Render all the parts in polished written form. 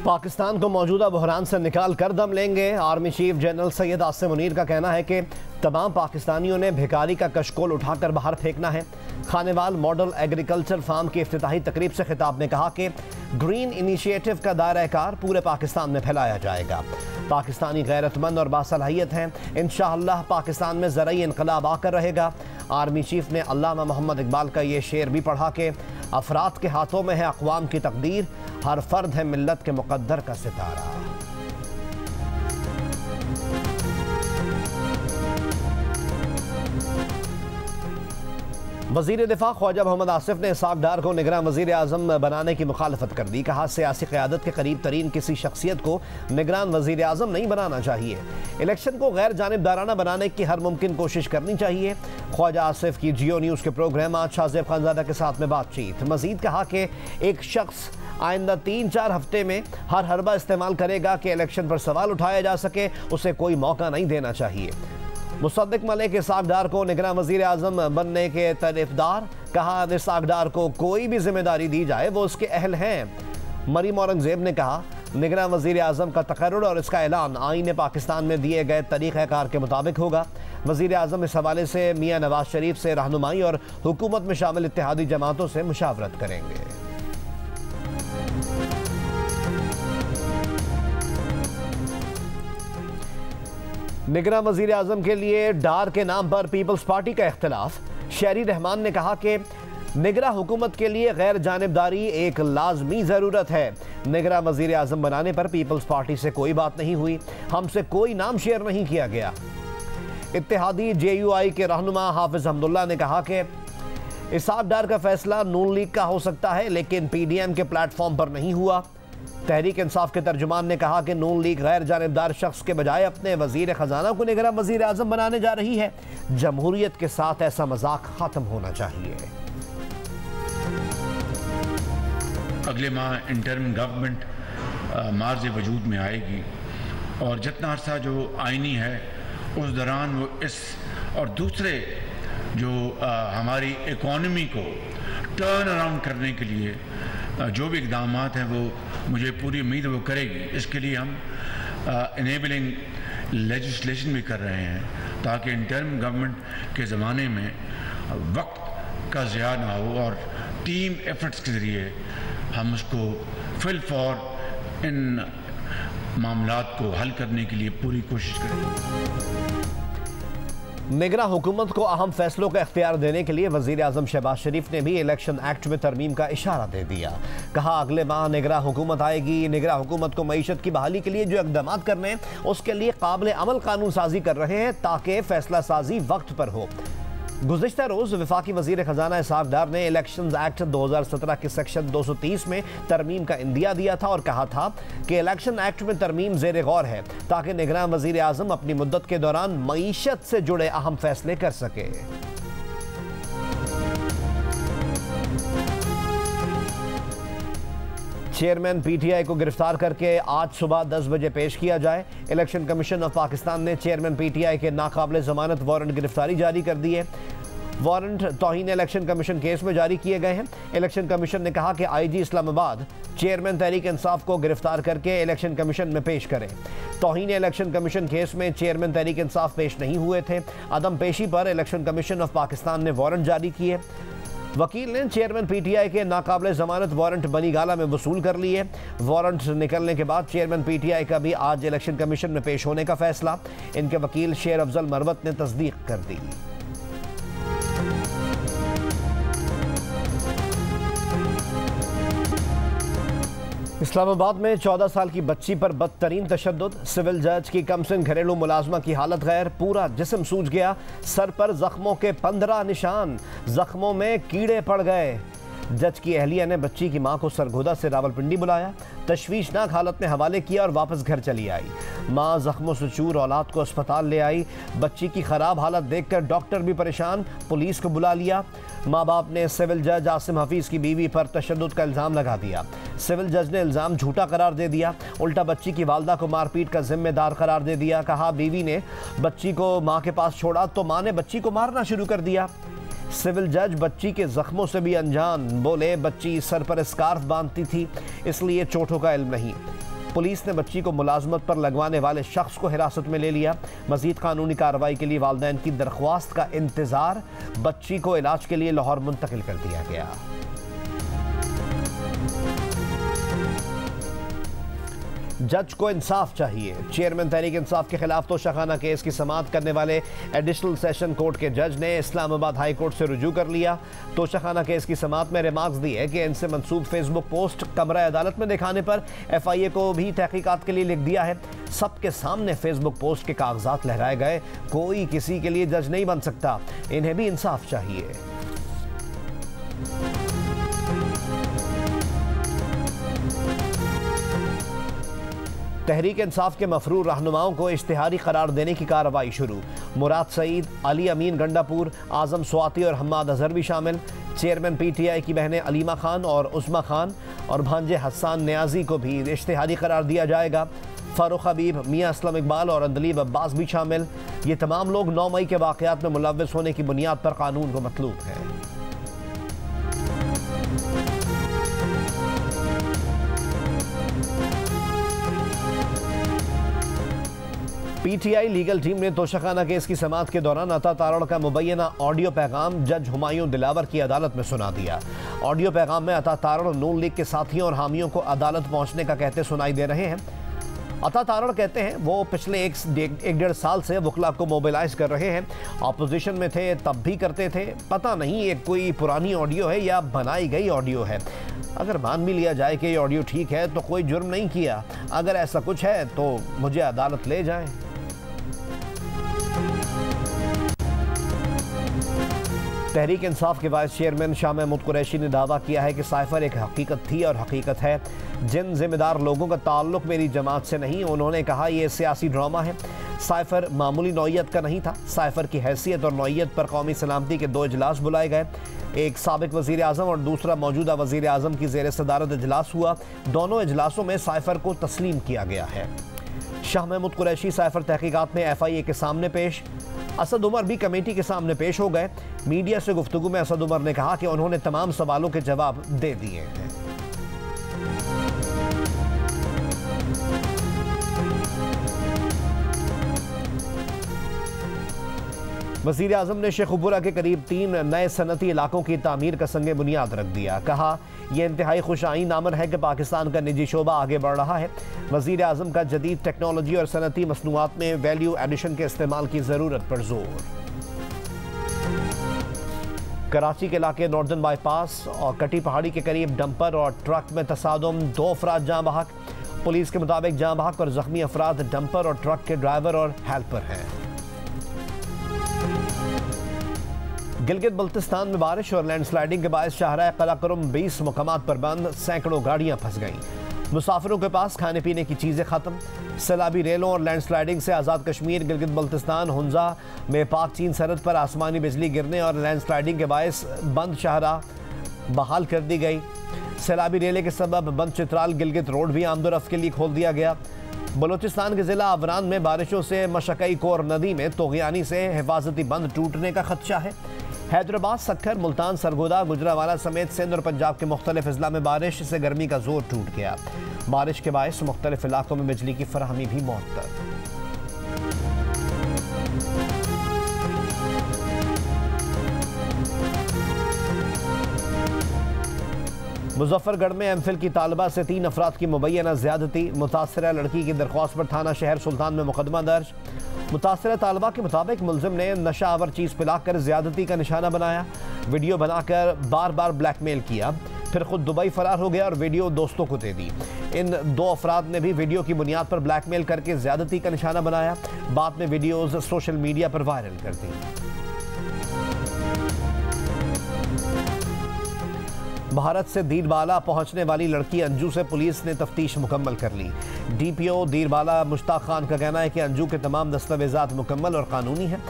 पाकिस्तान को मौजूदा बहरान से निकाल कर दम लेंगे। Army chief general Syed Asim Munir का कहना है कि तमाम पाकिस्तानियों ने भिखारी का कशकोल उठाकर बाहर फेंकना है। खानेवाल मॉडल एग्रीकल्चर फार्म की इफ्तिताही तकरीब से खिताब में कहा कि ग्रीन इनिशिएटिव का दायरा-ए-कार पूरे पाकिस्तान में फैलाया जाएगा। पाकिस्तानी गैरतमंद और बासलाहियत हैं, इंशाअल्लाह पाकिस्तान में ज़रई इनकलाब आकर रहेगा। आर्मी चीफ ने अल्लामा मोहम्मद इकबाल का ये शेर भी पढ़ा कि अफराद के हाथों में है अक़वाम की तकदीर, हर फर्द है मिल्लत के मुक़द्दर का सितारा। वज़ीर दिफा ख्वाजा मोहम्मद आसिफ ने इसहाक़ डार को निगरान वज़ीर आज़म बनाने की मुखालफत कर दी। कहा, सियासी क़यादत के करीब तरीन किसी शख्सियत को निगरान वज़ीर आज़म नहीं बनाना चाहिए। इलेक्शन को गैर जानिबदाराना बनाने की हर मुमकिन कोशिश करनी चाहिए। ख्वाजा आसिफ की जियो न्यूज़ के प्रोग्राम आज शाहज़ेब खानज़ादा के साथ में बातचीत। मज़ीद कहा कि एक शख्स आइंदा 3-4 हफ्ते में हर हरबा इस्तेमाल करेगा कि इलेक्शन पर सवाल उठाया जा सके, उसे कोई मौका नहीं देना चाहिए। मुसद्दिक मलिक इसहाक़ डार को निगरान वज़ीर आज़म बनने के तरफदार। कहा, इसहाक़ डार को कोई भी जिम्मेदारी दी जाए वो उसके अहल हैं। मरीम औरंगज़ेब ने कहा, निगरान वज़ीर आज़म का तकर्रुर और इसका ऐलान आईन पाकिस्तान में दिए गए तरीक़ाकार के मुताबिक होगा। वज़ीर आज़म इस हवाले से मियाँ नवाज शरीफ से रहनुमाई और हुकूमत में शामिल इत्तेहादी जमातों से मुशावरत करेंगे। निगरान वज़ीर आज़म के लिए डार के नाम पर पीपल्स पार्टी का इख्तिलाफ। शहरी रहमान ने कहा कि निगरान हुकूमत के लिए गैर जानिबदारी एक लाजमी ज़रूरत है। निगरान वज़ीर आज़म बनाने पर पीपल्स पार्टी से कोई बात नहीं हुई, हमसे कोई नाम शेयर नहीं किया गया। इत्तेहादी JUI के रहनुमा हाफिज़ हमदुल्ला ने कहा कि इसहाक़ डार का फैसला नून लीग का हो सकता है, लेकिन PDM के प्लेटफॉर्म पर नहीं हुआ। तहरीक इंसाफ के तर्जुमान ने कहा कि नून लीग गैर जानिबदार शख्स के बजाय अपने वजीर खजाना को निगरान वजीर आज़म बनाने जा रही है। जमहूरियत के साथ ऐसा मजाक खत्म होना चाहिए। अगले माह इंटरिम गवर्नमेंट मार्ज वजूद में आएगी और जितना अरसा जो आईनी है उस दौरान वो इस और दूसरे जो हमारी इकॉनमी को टर्न अराउंड करने के लिए जो भी इक़दाम हैं वो मुझे पूरी उम्मीद वो करेगी। इसके लिए हम इनेबलिंग लेजिस्लेशन भी कर रहे हैं ताकि इंटरिम गवर्नमेंट के ज़माने में वक्त का ज़िया ना हो और टीम एफर्ट्स के ज़रिए हम उसको फिल फॉर इन मामलात को हल करने के लिए पूरी कोशिश करेंगे। निगरान हुकूमत को अहम फैसलों का इख्तियार देने के लिए वज़ीर आज़म शहबाज शरीफ ने भी इलेक्शन एक्ट में तरमीम का इशारा दे दिया। कहा, अगले माह निगरान हुकूमत आएगी। निगरान हुकूमत को मईशत की बहाली के लिए जो इक़दाम करने हैं उसके लिए काबिल अमल कानून साजी कर रहे हैं ताकि फैसला साजी वक्त पर हो। गुज़िश्ता रोज़ वफाकी वज़ीर ख़जाना इसहाक़ डार ने इलेक्शन एक्ट 2017 के सेक्शन 230 में तरमीम का इंदिया दिया था और कहा था कि इलेक्शन एक्ट में तरमीम ज़ेर गौर है ताकि निगरान वज़ीर आज़म अपनी मुद्दत के दौरान मईशत से जुड़े अहम फैसले कर सके। चेयरमैन PTI को गिरफ्तार करके आज सुबह 10 बजे पेश किया जाए। इलेक्शन कमीशन ऑफ पाकिस्तान ने चेयरमैन PTI के नाकाबिल ज़मानत वारंट गिरफ्तारी जारी कर दी है। वारंट तौहीन इलेक्शन कमीशन केस में जारी किए गए हैं। इलेक्शन कमीशन ने कहा कि IG इस्लामाबाद चेयरमैन तहरीक इंसाफ को गिरफ्तार करके इलेक्शन कमीशन में पेश करें। तौहीन इलेक्शन कमीशन केस में चेयरमैन तहरीक इंसाफ पेश नहीं हुए थे। अदम पेशी पर इलेक्शन कमीशन ऑफ पाकिस्तान ने वारंट जारी किए। वकील ने चेयरमैन PTI के नाकाबिल ज़मानत वारंट बनी गाला में वसूल कर लिए। वारंट निकलने के बाद चेयरमैन PTI का भी आज इलेक्शन कमीशन में पेश होने का फैसला इनके वकील शेर अफजल मरवत ने तस्दीक कर दी। इस्लामाबाद में 14 साल की बच्ची पर बदतरीन तशद्दुद। सिविल जज की कमसिन घरेलू मुलाजमा की हालत गैर, पूरा जिस्म सूज गया, सर पर जख्मों के 15 निशान, जख्मों में कीड़े पड़ गए। जज की अहलिया ने बच्ची की मां को सरगोदा से रावलपिंडी बुलाया, तशवीशनाक हालत में हवाले किया और वापस घर चली आई। मां जख्मों से चूर औलाद को अस्पताल ले आई। बच्ची की खराब हालत देखकर डॉक्टर भी परेशान, पुलिस को बुला लिया। माँ बाप ने सिविल जज आसिम हफीज़ की बीवी पर तशद्दुद का इल्ज़ाम लगा दिया। सिविल जज ने इल्ज़ाम झूठा करार दे दिया, उल्टा बच्ची की वालदा को मारपीट का जिम्मेदार करार दे दिया। कहा, बीवी ने बच्ची को माँ के पास छोड़ा तो माँ ने बच्ची को मारना शुरू कर दिया। सिविल जज बच्ची के जख्मों से भी अनजान, बोले बच्ची सर पर स्कार्फ बांधती थी इसलिए चोटों का इल्म नहीं। पुलिस ने बच्ची को मुलाजमत पर लगवाने वाले शख्स को हिरासत में ले लिया। मजीद कानूनी कार्रवाई के लिए वालिदैन की दरख्वास्त का इंतजार। बच्ची को इलाज के लिए लाहौर मुंतकिल कर दिया गया। जज को इंसाफ चाहिए। चेयरमैन तहरीक इंसाफ के खिलाफ तोशाखाना केस की समाअत करने वाले एडिशनल सेशन कोर्ट के जज ने इस्लामाबाद हाई कोर्ट से रुजू कर लिया। तोशाखाना केस की समाअत में रिमार्क्स दिए कि इनसे मंसूब फेसबुक पोस्ट कमरा अदालत में दिखाने पर FIA को भी तहकीकात के लिए लिख दिया है। सबके सामने फेसबुक पोस्ट के कागजात लहराए गए। कोई किसी के लिए जज नहीं बन सकता। इन्हें भी इंसाफ चाहिए। तहरीक इंसाफ के मफरूर रहनुमाओं को इश्तिहारी करार देने की कार्रवाई शुरू। मुराद सईद, अली अमीन गंडापुर, आजम स्वाति और हम्माद अजहर भी शामिल। चेयरमैन PTI की बहनें अलीमा खान और उस्मा खान और भांजे हसन नियाजी को भी इश्तिहारी करार दिया जाएगा। फारूक हबीब, मियां असलम इकबाल और अंदलीब अब्बास भी शामिल। ये तमाम लोग 9 मई के वाक़यात में मुलव्वस होने की बुनियाद पर कानून को मतलूब हैं। PTI लीगल टीम ने तोशाखाना केस की समाअत के दौरान अता तारड़ का मुबैना ऑडियो पैगाम जज हुमायूं दिलावर की अदालत में सुना दिया। ऑडियो पैगाम में अता तारड़ नून लीग के साथियों और हामियों को अदालत पहुंचने का कहते सुनाई दे रहे हैं। अता तारड़ कहते हैं वो पिछले एक 1.5 साल से वकला को मोबिलाइज कर रहे हैं। अपोजिशन में थे तब भी करते थे। पता नहीं ये कोई पुरानी ऑडियो है या बनाई गई ऑडियो है। अगर मान भी लिया जाए कि ये ऑडियो ठीक है तो कोई जुर्म नहीं किया। अगर ऐसा कुछ है तो मुझे अदालत ले जाएं। तहरीक इंसाफ के वाइस चेयरमैन शाह महमूद कुरैशी ने दावा किया है कि साइफर एक हकीकत थी और हकीकत है। जिन जिम्मेदार लोगों का ताल्लुक मेरी जमात से नहीं, उन्होंने कहा यह सियासी ड्रामा है। साइफर मामूली नौइयत का नहीं था। साइफर की हैसियत और नौइयत पर कौमी सलामती के 2 इजलास बुलाए गए। एक साबिक वज़ीर आज़म और दूसरा मौजूदा वज़ीर आज़म की ज़ेर सदारत इजलास हुआ। दोनों इजलासों में साइफर को तस्लीम किया गया है। शाह महमूद कुरैशी साइफर तहकीकात में FIA के सामने पेश। असद उमर भी कमेटी के सामने पेश हो गए। मीडिया से गुफ्तगू में असद उमर ने कहा कि उन्होंने तमाम सवालों के जवाब दे दिए हैं। वज़ीर आज़म ने शेखुपुरा के करीब 3 नए सनती इलाकों की तामीर का संगे बुनियाद रख दिया। कहा यह इंतहाई खुशाइन आमद है कि पाकिस्तान का निजी शोबा आगे बढ़ रहा है। वज़ीर आज़म का जदीद टेक्नोलॉजी और सनती मसनूआत में वैल्यू एडिशन के इस्तेमाल की ज़रूरत पर जोर। कराची के इलाके नॉर्दर्न बाईपास और कटी पहाड़ी के करीब डंपर और ट्रक में तसादुम, 2 अफराद जाँ बहक। पुलिस के मुताबिक जाँ बहक और जख्मी अफराद डंपर और ट्रक के ड्राइवर और हेल्पर हैं। गिलगित बल्तिस्तान में बारिश और लैंडस्लाइडिंग के बायस शाहराह कलाकरम 20 मुकामात पर बंद। सैकड़ों गाड़ियां फंस गईं। मुसाफिरों के पास खाने पीने की चीज़ें ख़त्म। सैलाबी रेलों और लैंडस्लाइडिंग से आज़ाद कश्मीर गिलगित बल्तिस्तान हुंजा में पाक चीन सरहद पर आसमानी बिजली गिरने और लैंडस्लाइडिंग के बायस बंद शाहराह बहाल कर दी गई। सैलाबी रेले के सबब बंद चित्राल गिलगित रोड भी आमदोरफ्त के लिए खोल दिया गया। बलूचिस्तान के ज़िला अवरान में बारिशों से मशकई कोर नदी में तोगयानी से हिफाजती बंद टूटने का खदशा है। हैदराबाद, सक्खर, मुल्तान, सरगोदा, गुजरावाला समेत सिंध और पंजाब के मुख्तलिफ अजला में बारिश से गर्मी का जोर टूट गया। बारिश के बायस मुख्तलिफ इलाकों में बिजली की फराहमी भी मुअत्तल। मुजफ्फरगढ़ में MPhil की तालिबा से 3 अफराद की मुबैना ज़्यादती। मुतासरा लड़की की दरख्वास्त पर थाना शहर सुल्तान में मुकदमा दर्ज। मुतासरा तालिबा के मुताबिक मुलजिम ने नशा आवर चीज़ पिलाकर ज़्यादती का निशाना बनाया। वीडियो बनाकर बार बार ब्लैकमेल किया। फिर खुद दुबई फरार हो गया और वीडियो दोस्तों को दे दी। इन 2 अफराद ने भी वीडियो की बुनियाद पर ब्लैकमेल करके ज़्यादती का निशाना बनाया। बाद में वीडियोज़ सोशल मीडिया पर वायरल कर दी। भारत से दीरबाला पहुंचने वाली लड़की अंजू से पुलिस ने तफ्तीश मुकम्मल कर ली। DPO दीरबाला मुश्ताक खान का कहना है कि अंजू के तमाम दस्तावेजात मुकम्मल और कानूनी हैं।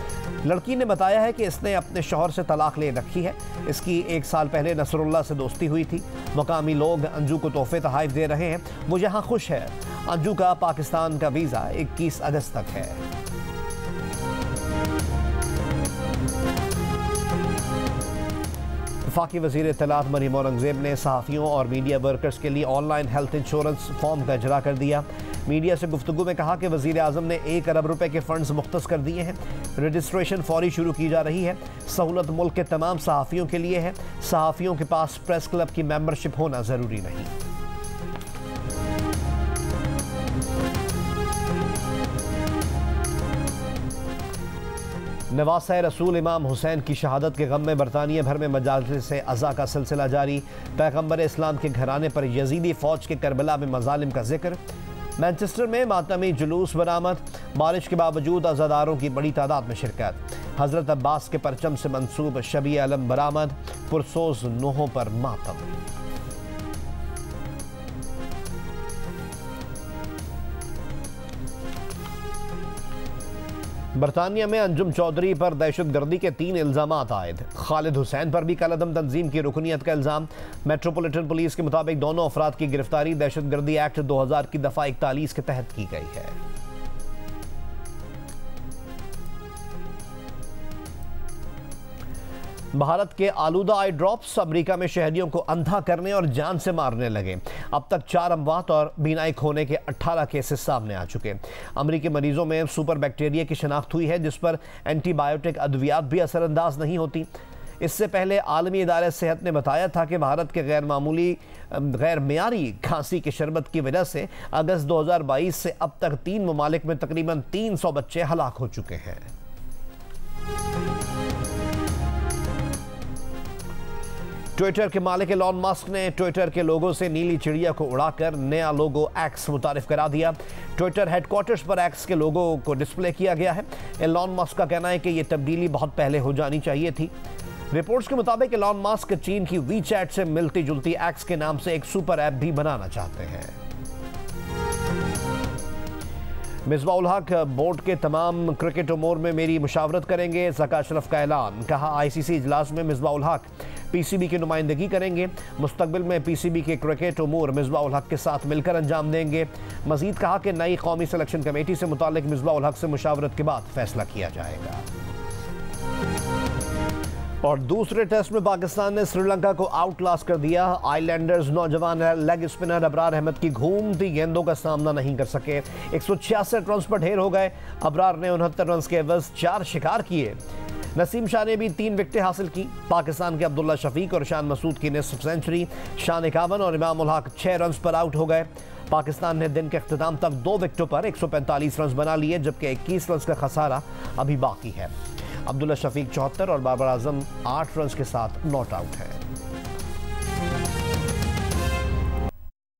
लड़की ने बताया है कि इसने अपने शौहर से तलाक ले रखी है। इसकी 1 साल पहले नसरुल्लाह से दोस्ती हुई थी। मकामी लोग अंजू को तोहफे तहाइफ दे रहे हैं। वो यहाँ खुश है। अंजू का पाकिस्तान का वीज़ा 21 अगस्त तक है। वफाकी वज़ीर इत्तलात मरीम औरंगज़ेब ने सहाफ़ियों और मीडिया वर्कर्स के लिए ऑनलाइन हेल्थ इंश्योरेंस फॉर्म का इजरा कर दिया। मीडिया से गुफ्तगू में कहा कि वज़ीर आज़म ने 1 अरब रुपए के फंड्स मुख्तस कर दिए हैं। रजिस्ट्रेशन फौरी शुरू की जा रही है। सहूलत मुल्क के तमाम सहाफ़ियों के लिए है। सहाफ़ियों के पास प्रेस क्लब की मेंबरशिप होना ज़रूरी नहीं। नवासे रसूल इमाम हुसैन की शहादत के गम में बरतानिया भर में मजालिस अज़ा का सिलसिला जारी। पैगम्बर इस्लाम के घराने पर यजीदी फ़ौज के करबला में मजालिम का जिक्र। मैनचेस्टर में मातमी जुलूस बरामद। बारिश के बावजूद अज़ादारों की बड़ी तादाद में शिरकत। हज़रत अब्बास के परचम से मंसूब शबी अलम बरामद। पुरसोज नूहों पर मातम। बरतानिया में अंजुम चौधरी पर दहशतगर्दी के 3 इल्ज़ामात आयद। खालिद हुसैन पर भी कलअदम तंजीम की रुकनीत का इल्ज़ाम। मेट्रोपॉलिटन पुलिस के मुताबिक दोनों अफराद की गिरफ्तारी दहशतगर्दी एक्ट 2000 की दफ़ा 41 के तहत की गई है। भारत के आलूदा आई ड्रॉप्स अमेरिका में शहरियों को अंधा करने और जान से मारने लगे। अब तक 4 अमवात और बीनाई खोने के 18 केसेस सामने आ चुके। अमेरिकी मरीजों में सुपर बैक्टीरिया की शनाख्त हुई है, जिस पर एंटीबायोटिक अद्वियात भी असरअंदाज नहीं होती। इससे पहले आलमी इदारे सेहत ने बताया था कि भारत के गैर मियारी खांसी की शरबत की वजह से अगस्त 2022 से अब तक 3 ममालिक में तकरीबन 300 बच्चे हलाक हो चुके हैं। ट्विटर के मालिक एलॉन मस्क ने ट्विटर के लोगों से नीली चिड़िया को उड़ाकर नया लोगो एक्स मुतारिफ करा दिया। ट्विटर हेडक्वार्टर्स पर एक्स के लोगो को डिस्प्ले किया गया है। एलॉन मस्क का कहना है कि यह तब्दीली बहुत पहले हो जानी चाहिए थी। रिपोर्ट्स के मुताबिक एलॉन मस्क चीन की वीचैट से मिलती जुलती एक्स के नाम से एक सुपर ऐप भी बनाना चाहते हैं। मिसबाह उल हक बोर्ड के तमाम क्रिकेट उमूर में मेरी मुशावरत करेंगे। ज़का अशरफ का ऐलान। कहा आईसीसी इजलास में मिसबाह उल हक पीसीबी की नुमाइंदगी करेंगे। मुस्तकबिल में पीसीबी के क्रिकेट उमूर मिसबाह उल हक के साथ मिलकर अंजाम देंगे। मजीद कहा कि नई कौमी सिलेक्शन कमेटी से मुतालिक मिसबाह उल हक से मुशावरत के बाद फैसला किया जाएगा। और दूसरे टेस्ट में पाकिस्तान ने श्रीलंका को आउटक्लास कर दिया। आइलैंडर्स नौजवान लेग स्पिनर अबरार अहमद की घूमती गेंदों का सामना नहीं कर सके। 166 रन पर ढेर हो गए। अबरार ने 69 रन के एवज 4 शिकार किए। नसीम शाह ने भी 3 विकेटें हासिल की। पाकिस्तान के अब्दुल्ला शफीक और शान मसूद की निस्फ सेंचुरी। शान 51 और इमाम उल हक 6 रन पर आउट हो गए। पाकिस्तान ने दिन के अख्तिताम तक 2 विकेटों पर 145 रन बना लिए, जबकि 21 रन का खसारा अभी बाकी है। अब्दुल्ला शफीक 74 और बाबर आजम 8 रन के साथ नॉट आउट है।